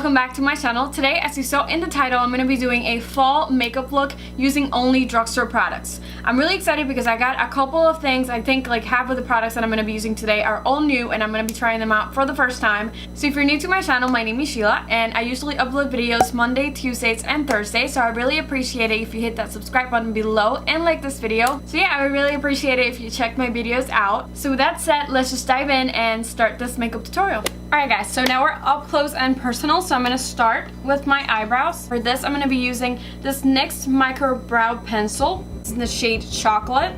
welcome back to my channel. Today, as you saw in the title, I'm going to be doing a fall makeup look using only drugstore products. I'm really excited because I got a couple of things. I think like half of the products that I'm going to be using today are all new and I'm going to be trying them out for the first time. So if you're new to my channel, my name is Sheila and I usually upload videos Monday, Tuesdays, and Thursdays. So I really appreciate it if you hit that subscribe button below and like this video. So yeah, I would really appreciate it if you check my videos out. So with that said, let's just dive in and start this makeup tutorial. Alright guys, so now we're up close and personal, so I'm going to start with my eyebrows. For this, I'm going to be using this NYX Micro Brow Pencil. It's in the shade Chocolate.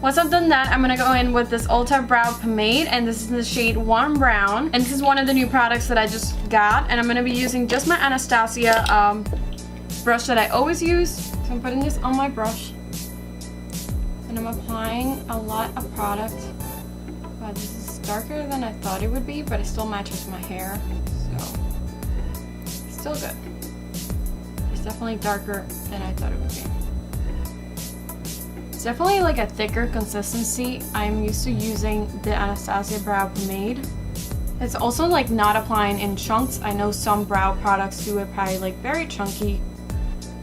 Once I've done that, I'm going to go in with this Ulta Brow Pomade, and this is in the shade Warm Brown. And this is one of the new products that I just got, and I'm going to be using just my Anastasia brush that I always use. So I'm putting this on my brush. And I'm applying a lot of product. Wow, this is darker than I thought it would be, but it still matches my hair, so it's still good. It's definitely darker than I thought it would be. It's definitely like a thicker consistency. I'm used to using the Anastasia Brow Pomade. It's also like not applying in chunks. I know some brow products do apply like very chunky,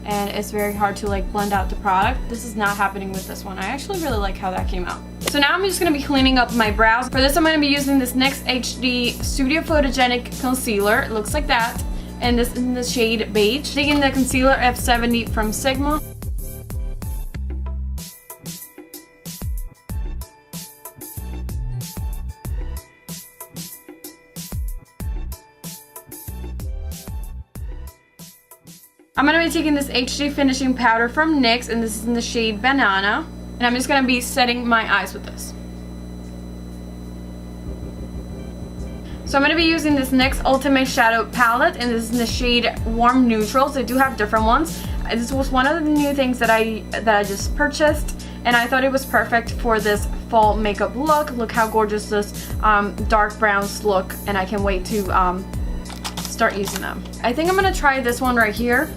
and it's very hard to like blend out the product. This is not happening with this one. I actually really like how that came out. So now I'm just going to be cleaning up my brows. For this, I'm going to be using this NYX HD Studio Photogenic Concealer. It looks like that. And this is in the shade Beige. Taking the concealer F70 from Sigma. I'm going to be taking this HD finishing powder from NYX, and this is in the shade Banana. And I'm just going to be setting my eyes with this. So I'm going to be using this NYX Ultimate Shadow Palette, and this is in the shade Warm Neutral. So I do have different ones. This was one of the new things that I just purchased, and I thought it was perfect for this fall makeup look. Look how gorgeous this dark browns look, and I can't wait to start using them. I think I'm going to try this one right here.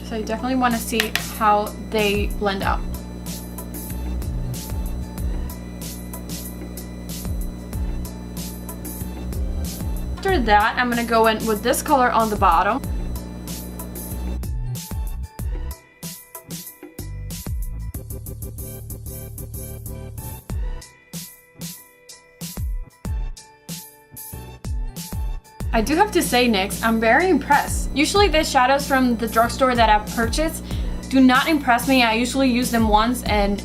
So you definitely want to see how they blend out. After that, I'm going to go in with this color on the bottom. I do have to say, NYX, I'm very impressed. Usually the shadows from the drugstore that I've purchased do not impress me. I usually use them once and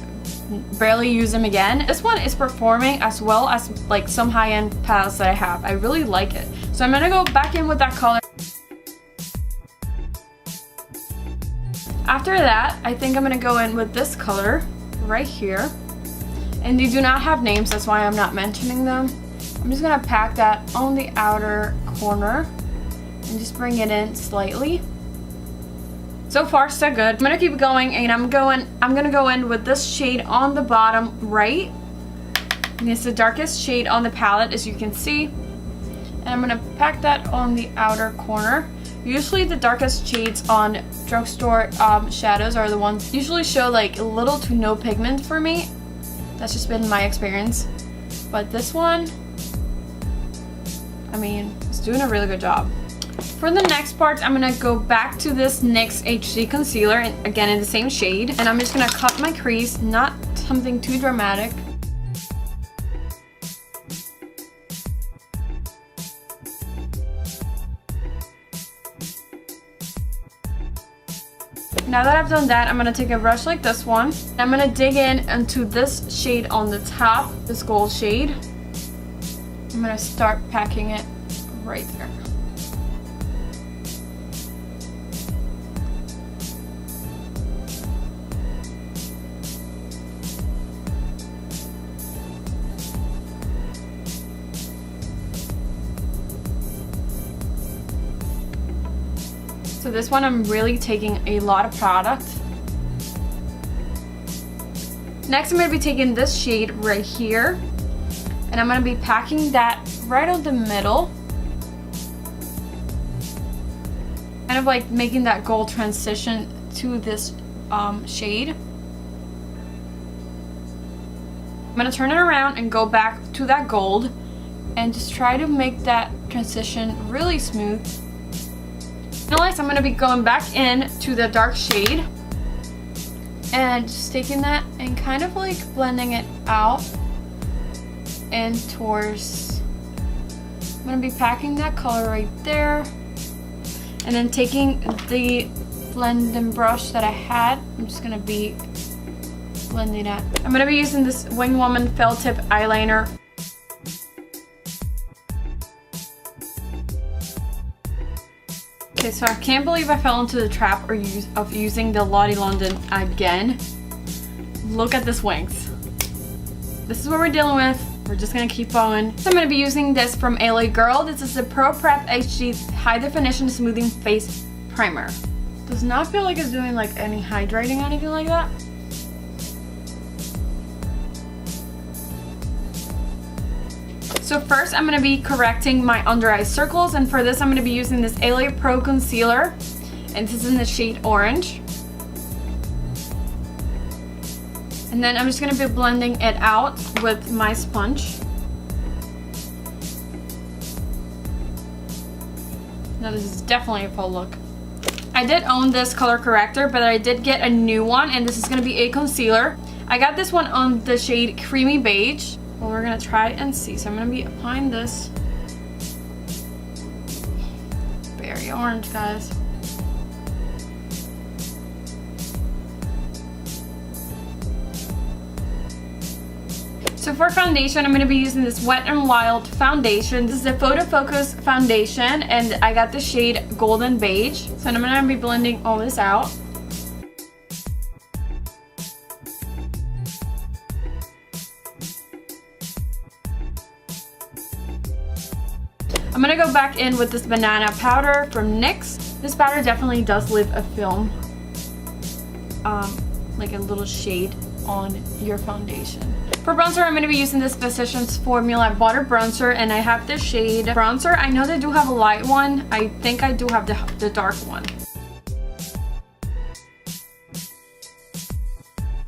barely use them again. This one is performing as well as like some high-end palettes that I have. I really like it. So I'm gonna go back in with that color. After that, I think I'm gonna go in with this color right here. And they do not have names, that's why I'm not mentioning them. I'm just gonna pack that on the outer corner and just bring it in slightly. So far so good. I'm gonna keep going, and I'm gonna go in with this shade on the bottom right. And it's the darkest shade on the palette, as you can see. And I'm gonna pack that on the outer corner. Usually the darkest shades on drugstore shadows are the ones usually show like little to no pigment for me. That's just been my experience. But this one, I mean, it's doing a really good job. For the next part, I'm gonna go back to this NYX HD concealer, and again in the same shade, and I'm just gonna cut my crease, not something too dramatic. Now that I've done that, I'm gonna take a brush like this one. I'm gonna dig in into this shade on the top, this gold shade. I'm gonna start packing it right there. So this one I'm really taking a lot of product. Next I'm going to be taking this shade right here, and I'm going to be packing that right on the middle. Kind of like making that gold transition to this shade. I'm gonna turn it around and go back to that gold and just try to make that transition really smooth. Next, I'm gonna be going back in to the dark shade and just taking that and kind of like blending it out and towards, I'm gonna be packing that color right there, and then taking the blending brush that I had, I'm just gonna be blending that. I'm gonna be using this Wing Woman Felt Tip eyeliner. Okay, so I can't believe I fell into the trap of using the Lottie London again. Look at this wings. This is what we're dealing with. We're just gonna keep going. So I'm gonna be using this from LA Girl. This is the Pro Prep HD High Definition Smoothing Face Primer. Does not feel like it's doing like any hydrating or anything like that. So first I'm going to be correcting my under eye circles, and for this I'm going to be using this LA Pro Concealer, and this is in the shade Orange. And then I'm just going to be blending it out with my sponge. Now this is definitely a full look. I did own this color corrector, but I did get a new one, and this is going to be a concealer. I got this one on the shade Creamy Beige. Well, we're gonna try and see. So I'm gonna be applying this. Very orange, guys. So for foundation, I'm gonna be using this Wet n Wild foundation. This is a Photo Focus foundation, and I got the shade Golden Beige. So I'm gonna be blending all this out. I'm gonna go back in with this banana powder from NYX. This powder definitely does leave a film, like a little shade on your foundation. For bronzer, I'm gonna be using this Physicians Formula Butter Bronzer, and I have the shade Bronzer. I know they do have a light one. I think I do have the dark one.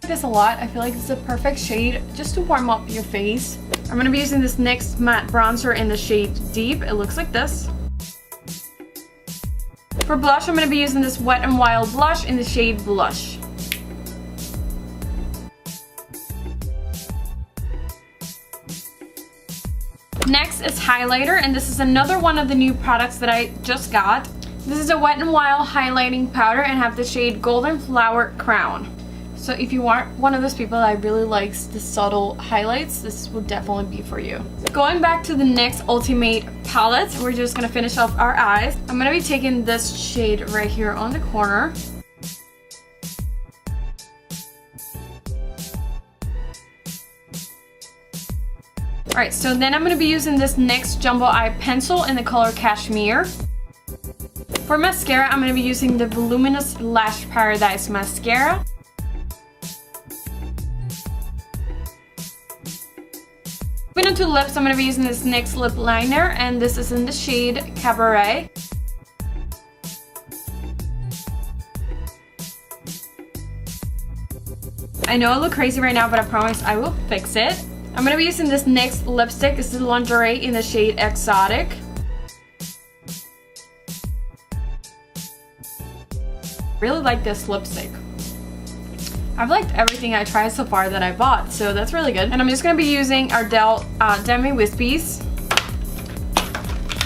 This a lot. I feel like it's a perfect shade just to warm up your face. I'm going to be using this NYX matte bronzer in the shade Deep. It looks like this. For blush, I'm going to be using this Wet n Wild blush in the shade Blush. Next is highlighter, and this is another one of the new products that I just got. This is a Wet n Wild highlighting powder and have the shade Golden Flower Crown. So if you aren't one of those people that really likes the subtle highlights, this will definitely be for you. Going back to the NYX Ultimate palette, we're just gonna finish off our eyes. I'm gonna be taking this shade right here on the corner. Alright, so then I'm gonna be using this NYX Jumbo Eye Pencil in the color Cashmere. For mascara, I'm gonna be using the Voluminous Lash Paradise Mascara. Moving on to lips, I'm going to be using this NYX lip liner, and this is in the shade Cabaret. I know I look crazy right now, but I promise I will fix it. I'm going to be using this NYX lipstick. This is Lingerie in the shade Exotic. Really like this lipstick. I've liked everything I tried so far that I bought, so that's really good. And I'm just going to be using Ardell Demi Wispies,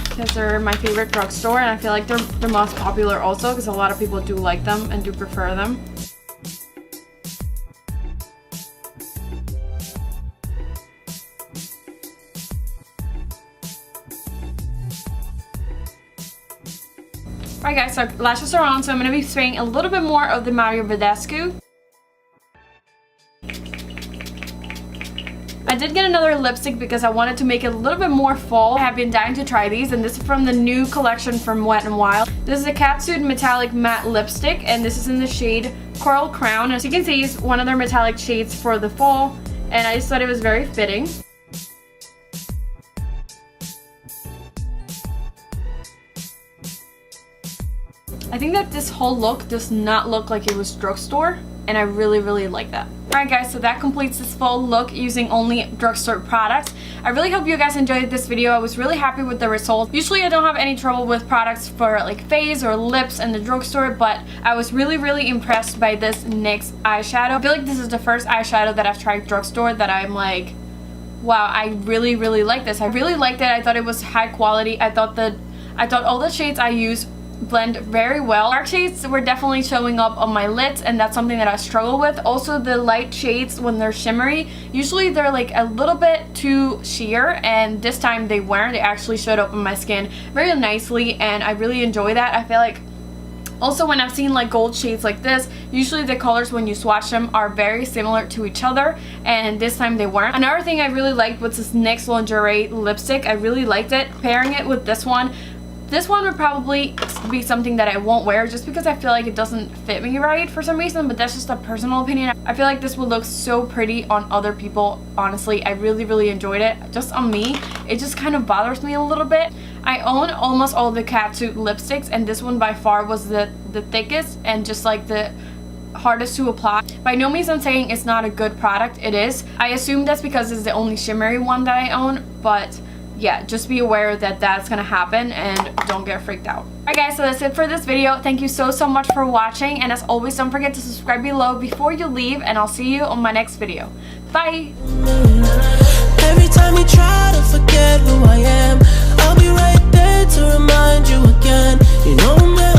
because they're my favorite drugstore, and I feel like they're the most popular also, because a lot of people do like them and do prefer them. Alright guys, so lashes are on, so I'm going to be spraying a little bit more of the Mario Badescu. I did get another lipstick because I wanted to make it a little bit more fall. I have been dying to try these, and this is from the new collection from Wet n Wild. This is a Catsuit Metallic Matte Lipstick, and this is in the shade Coral Crown. As you can see, it's one of their metallic shades for the fall, and I just thought it was very fitting. I think that this whole look does not look like it was drugstore. and I really like that. Alright guys, so that completes this full look using only drugstore products. I really hope you guys enjoyed this video. I was really happy with the results. Usually I don't have any trouble with products for like face or lips in the drugstore, but I was really impressed by this NYX eyeshadow. I feel like this is the first eyeshadow that I've tried drugstore that I'm like, wow, I really like this. I really liked it. I thought it was high quality. I thought all the shades I used blend very well. Dark shades were definitely showing up on my lids, and that's something that I struggle with. Also, the light shades, when they're shimmery, usually they're like a little bit too sheer, and this time they weren't. They actually showed up on my skin very nicely, and I really enjoy that. I feel like also when I've seen like gold shades like this, usually the colors when you swatch them are very similar to each other, and this time they weren't. Another thing I really liked was this NYX lingerie lipstick. I really liked it. Pairing it with this one would probably be something that I won't wear just because I feel like it doesn't fit me right for some reason, but that's just a personal opinion. I feel like this would look so pretty on other people. Honestly, I really enjoyed it. Just on me, it just kind of bothers me a little bit. I own almost all the catsuit lipsticks, and this one by far was the thickest and just like the hardest to apply. By no means I'm saying it's not a good product. It is. I assume that's because it's the only shimmery one that I own, but yeah, just be aware that that's gonna happen and don't get freaked out. Alright guys, so that's it for this video. Thank you so much for watching, and as always, don't forget to subscribe below before you leave, and I'll see you on my next video. Bye! Every time you try to forget who I am, I'll be right there to remind you again. You know I'm